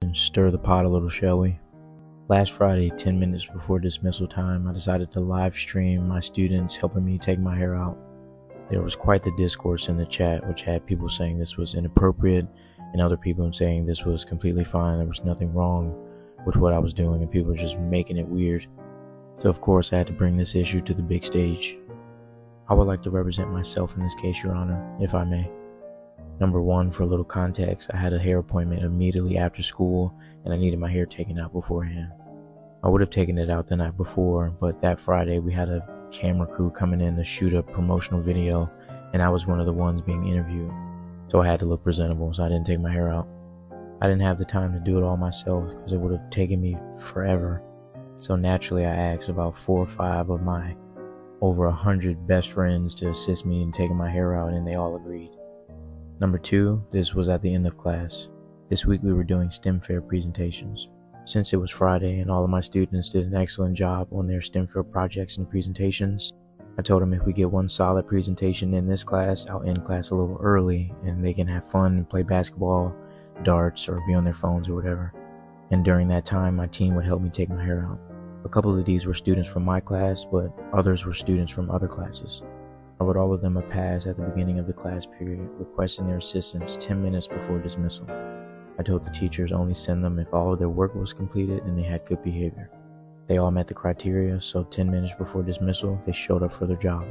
And stir the pot a little, shall we? Last Friday, 10 minutes before dismissal time, I decided to live stream my students helping me take my hair out. There was quite the discourse in the chat, which had people saying this was inappropriate and other people saying this was completely fine. There was nothing wrong with what I was doing and people were just making it weird. So of course I had to bring this issue to the big stage. I would like to represent myself in this case, Your Honor, if I may. Number one, for a little context, I had a hair appointment immediately after school and I needed my hair taken out beforehand. I would have taken it out the night before, but that Friday we had a camera crew coming in to shoot a promotional video and I was one of the ones being interviewed. So I had to look presentable, so I didn't take my hair out. I didn't have the time to do it all myself because it would have taken me forever. So naturally I asked about 4 or 5 of my over 100 best friends to assist me in taking my hair out and they all agreed. Number 2, this was at the end of class. This week we were doing STEM fair presentations. Since it was Friday and all of my students did an excellent job on their STEM fair projects and presentations, I told them if we get one solid presentation in this class, I'll end class a little early and they can have fun and play basketball, darts, or be on their phones or whatever. And during that time, my team would help me take my hair out. A couple of these were students from my class, but others were students from other classes. I wrote all of them a pass at the beginning of the class period, requesting their assistance 10 minutes before dismissal. I told the teachers only send them if all of their work was completed and they had good behavior. They all met the criteria, so 10 minutes before dismissal, they showed up for their job.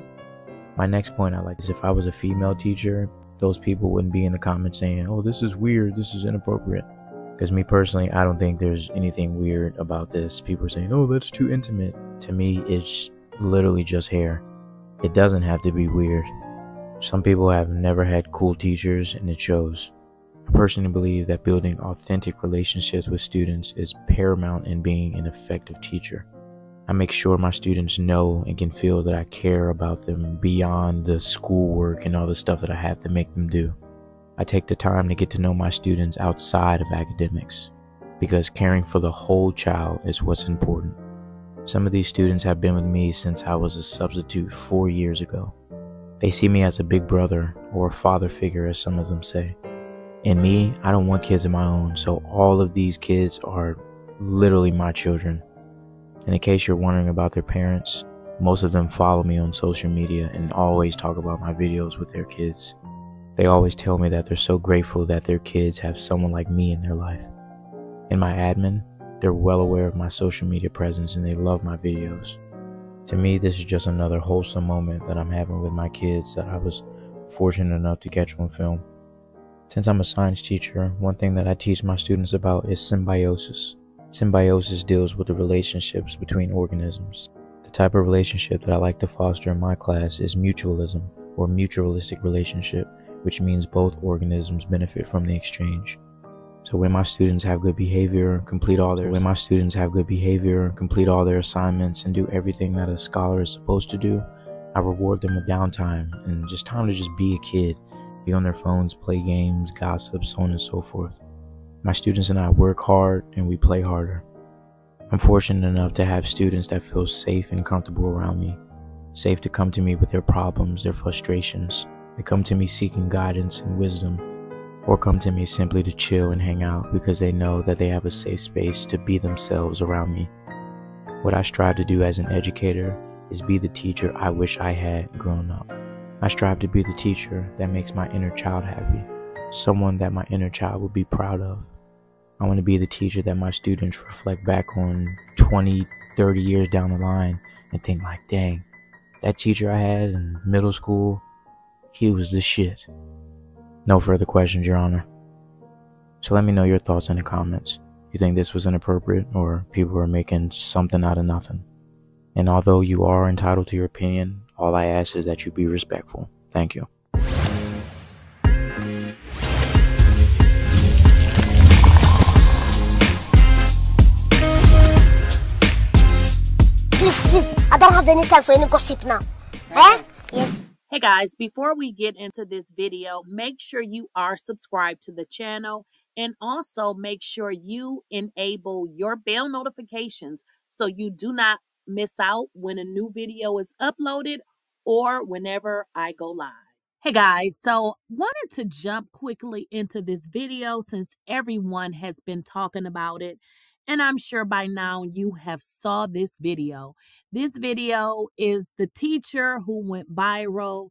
My next point I like is if I was a female teacher, those people wouldn't be in the comments saying, oh, this is weird, this is inappropriate. Because me personally, I don't think there's anything weird about this. People are saying, oh, that's too intimate. To me, it's literally just hair. It doesn't have to be weird. Some people have never had cool teachers and it shows. I personally believe that building authentic relationships with students is paramount in being an effective teacher. I make sure my students know and can feel that I care about them beyond the schoolwork and all the stuff that I have to make them do. I take the time to get to know my students outside of academics because caring for the whole child is what's important. Some of these students have been with me since I was a substitute 4 years ago. They see me as a big brother or a father figure, as some of them say. And me, I don't want kids of my own, so all of these kids are literally my children. And in case you're wondering about their parents, most of them follow me on social media and always talk about my videos with their kids. They always tell me that they're so grateful that their kids have someone like me in their life. In my admin, they're well aware of my social media presence and they love my videos. To me, this is just another wholesome moment that I'm having with my kids that I was fortunate enough to catch on film. Since I'm a science teacher, one thing that I teach my students about is symbiosis. Symbiosis deals with the relationships between organisms. The type of relationship that I like to foster in my class is mutualism, or mutualistic relationship, which means both organisms benefit from the exchange. So when my students have good behavior, complete all their assignments and do everything that a scholar is supposed to do, I reward them with downtime and just time to just be a kid, be on their phones, play games, gossip, so on and so forth. My students and I work hard and we play harder. I'm fortunate enough to have students that feel safe and comfortable around me, safe to come to me with their problems, their frustrations. They come to me seeking guidance and wisdom, or come to me simply to chill and hang out because they know that they have a safe space to be themselves around me. What I strive to do as an educator is be the teacher I wish I had grown up. I strive to be the teacher that makes my inner child happy, someone that my inner child would be proud of. I want to be the teacher that my students reflect back on 20, 30 years down the line and think like, dang, that teacher I had in middle school, he was the shit. No further questions, Your Honor. So let me know your thoughts in the comments. You think this was inappropriate or people are making something out of nothing? And although you are entitled to your opinion, all I ask is that you be respectful. Thank you. Please, I don't have any time for any gossip now. Eh? Yes. Hey guys, before we get into this video, make sure you are subscribed to the channel and also make sure you enable your bell notifications so you do not miss out when a new video is uploaded or whenever I go live. Hey guys, so wanted to jump quickly into this video since everyone has been talking about it, and I'm sure by now you have saw this video. This video is the teacher who went viral,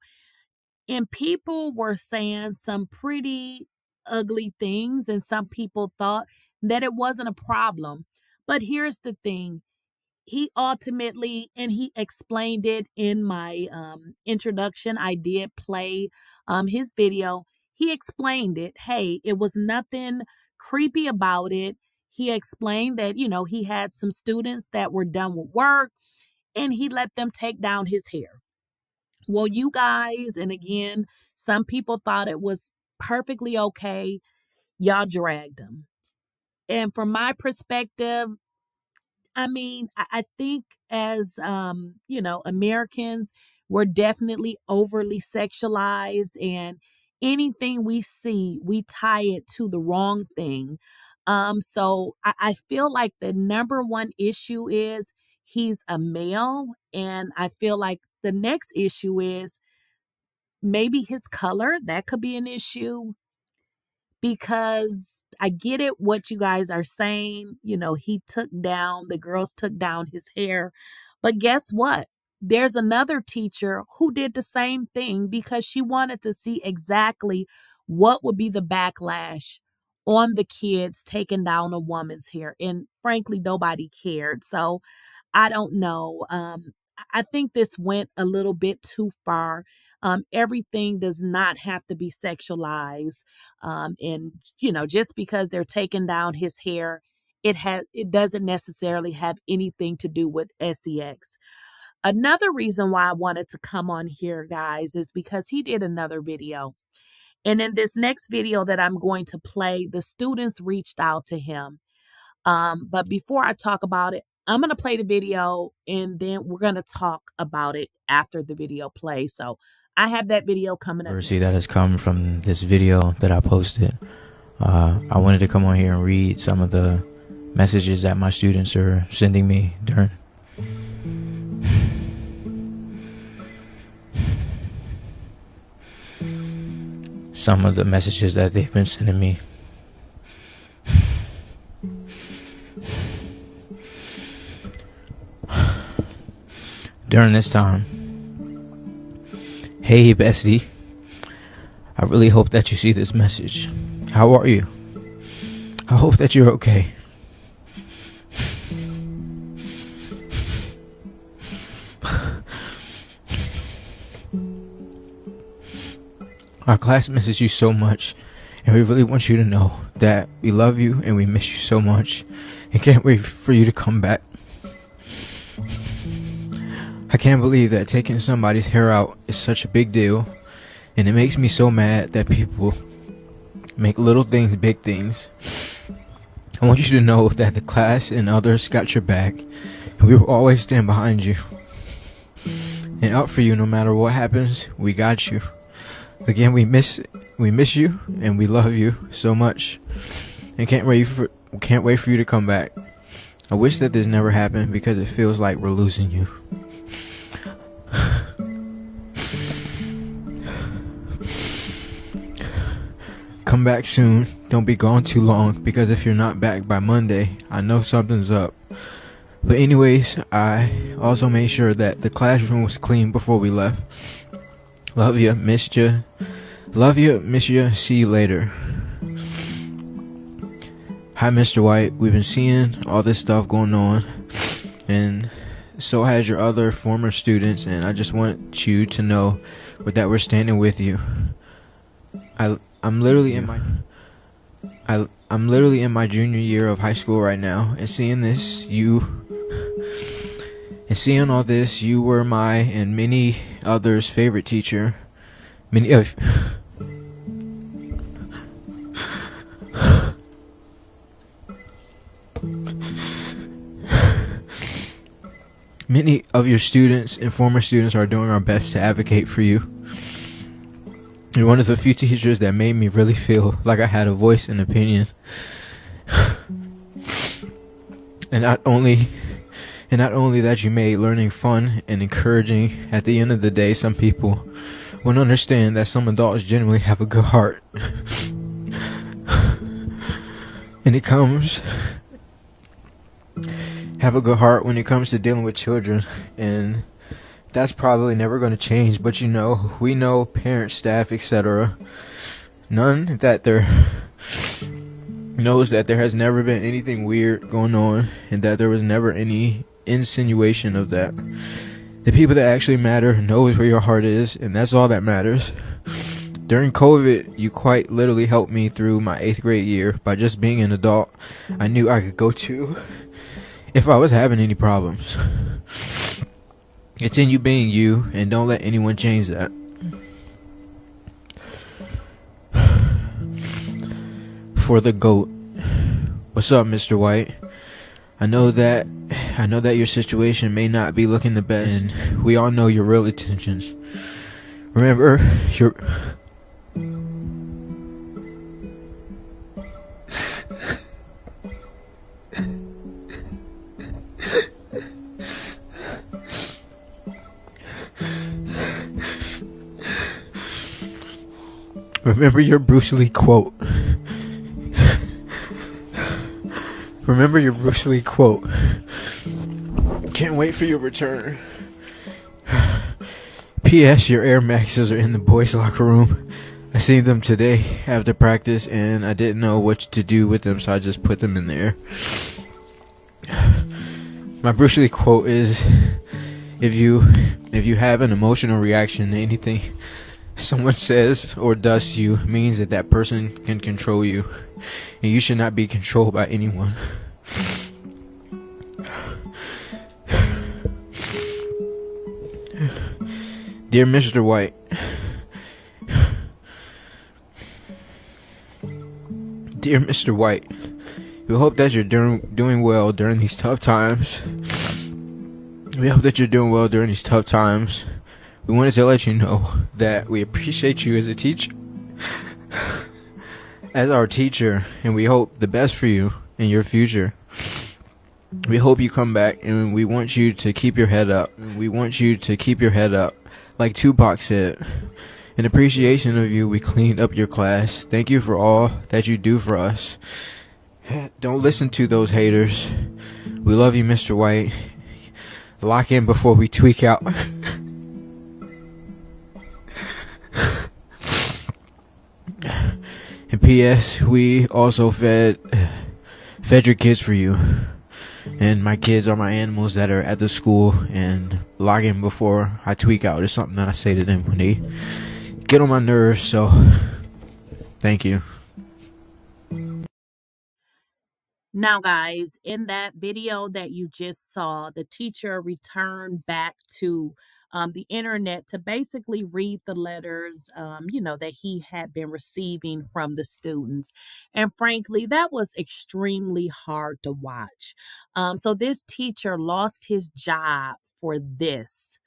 and people were saying some pretty ugly things, and some people thought that it wasn't a problem. But here's the thing, he ultimately, and he explained it in my introduction. I did play his video. He explained it. Hey, it was nothing creepy about it. He explained that, he had some students that were done with work and he let them take down his hair. Well, you guys, and again, some people thought it was perfectly okay. Y'all dragged him. And from my perspective, I mean, I think as Americans, we're definitely overly sexualized, and anything we see, we tie it to the wrong thing. So I feel like the number one issue is he's a male, and I feel like the next issue is maybe his color. That could be an issue, because I get it what you guys are saying. The girls took down his hair. But guess what? There's another teacher who did the same thing because she wanted to see exactly what would be the backlash on the kids taking down a woman's hair. And frankly, nobody cared. So I don't know. I think this went a little bit too far. Everything does not have to be sexualized. And just because they're taking down his hair, it doesn't necessarily have anything to do with sex. Another reason why I wanted to come on here, guys, is because he did another video. And in this next video that I'm going to play, the students reached out to him. But before I talk about it, I'm going to play the video and then we're going to talk about it after the video plays. So I have that video coming up. That has come from this video that I posted. I wanted to come on here and read some of the messages that my students are sending me during. Some of the messages that they've been sending me. During this time. Hey bestie, I really hope that you see this message. How are you? I hope that you're okay. Our class misses you so much, and we really want you to know that we love you and we miss you so much and can't wait for you to come back. I can't believe that taking somebody's hair out is such a big deal, and it makes me so mad that people make little things big things. I want you to know that the class and others got your back, and we will always stand behind you and up for you no matter what happens. We got you. Again, we miss you and we love you so much, and can't wait for you to come back. I wish that this never happened because it feels like we're losing you. Come back soon. Don't be gone too long, because if you're not back by Monday, I know something's up. But anyways, I also made sure that the classroom was clean before we left. Love you, missed you. Love you, miss you. See you later. Hi, Mr. White. We've been seeing all this stuff going on, and so has your other former students, and I just want you to know that we're standing with you. I'm literally in my junior year of high school right now, and seeing all this, you were my and many others' favorite teacher. Many of your students and former students are doing our best to advocate for you. You're one of the few teachers that made me really feel like I had a voice and opinion. And not only that you made learning fun and encouraging. At the end of the day, some people will understand that some adults genuinely have a good heart. And it comes have a good heart when it comes to dealing with children, and that's probably never going to change. But we know parents, staff, etc. None that there knows that there has never been anything weird going on, and that there was never any insinuation of that. The people that actually matter knows where your heart is, and that's all that matters. During COVID, you quite literally helped me through my 8th grade year by just being an adult I knew I could go to if I was having any problems. Continue being you, and don't let anyone change that. For the GOAT. What's up, Mr. White? I know that your situation may not be looking the best, and we all know your real intentions. Remember, Remember your Bruce Lee quote. Remember your Bruce Lee quote. Can't wait for your return. P.S. Your Air Maxes are in the boys' locker room. I seen them today after practice, and I didn't know what to do with them, so I just put them in there. My Bruce Lee quote is, if you have an emotional reaction to anything someone says or does to you, means that person can control you, and you should not be controlled by anyone. Dear Mr. White, Dear Mr. White, we hope that you're doing well during these tough times. We hope that you're doing well during these tough times. We wanted to let you know that we appreciate you as a teacher, as our teacher, and we hope the best for you in your future. We hope you come back, and we want you to keep your head up. We want you to keep your head up. Like Tupac said, in appreciation of you, we cleaned up your class. Thank you for all that you do for us. Don't listen to those haters. We love you, Mr. White. Lock in before we tweak out. And P.S. we also fed your kids for you. And my kids are my animals that are at the school, and log in before I tweak out. It's something that I say to them when they get on my nerves, so thank you. Now, guys, in that video that you just saw, the teacher returned back to the internet to basically read the letters, that he had been receiving from the students. And frankly, that was extremely hard to watch. So this teacher lost his job for this.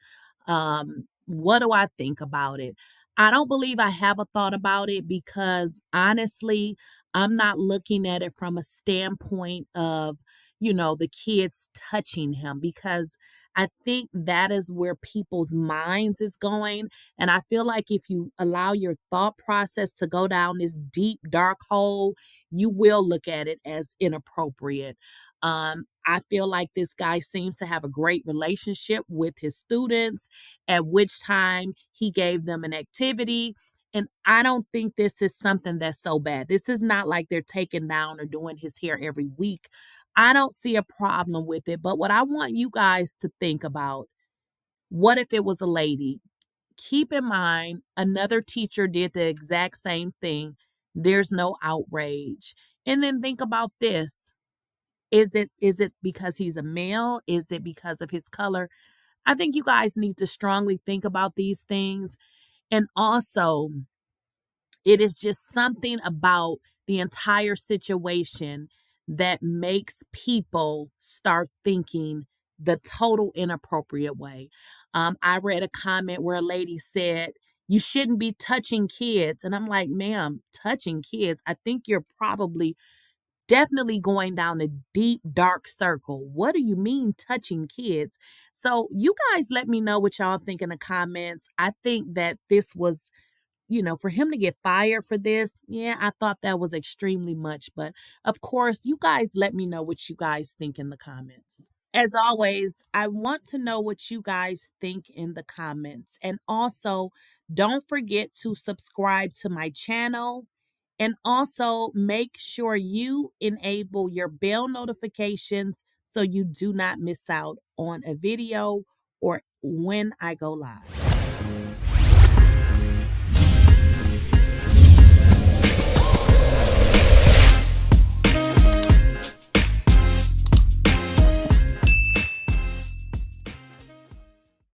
What do I think about it? I don't believe I have a thought about it because honestly, I'm not looking at it from a standpoint of, the kids touching him, because I think that is where people's minds is going. And I feel like if you allow your thought process to go down this deep, dark hole, you will look at it as inappropriate. I feel like this guy seems to have a great relationship with his students, at which time he gave them an activity. And I don't think this is something that's so bad. This is not like they're taking down or doing his hair every week. I don't see a problem with it. But what I want you guys to think about, what if it was a lady? Keep in mind, another teacher did the exact same thing. There's no outrage. And then think about this. Is it because he's a male? Is it because of his color? I think you guys need to strongly think about these things. And also, it is just something about the entire situation that makes people start thinking the total inappropriate way. I read a comment where a lady said, "You shouldn't be touching kids." And I'm like, ma'am, touching kids? I think you're probably definitely going down a deep, dark circle. What do you mean touching kids? So you guys let me know what y'all think in the comments. I think that this was, for him to get fired for this, yeah, I thought that was extremely much. But of course, you guys let me know what you guys think in the comments. As always, I want to know what you guys think in the comments. And also, don't forget to subscribe to my channel. And also, make sure you enable your bell notifications so you do not miss out on a video or when I go live.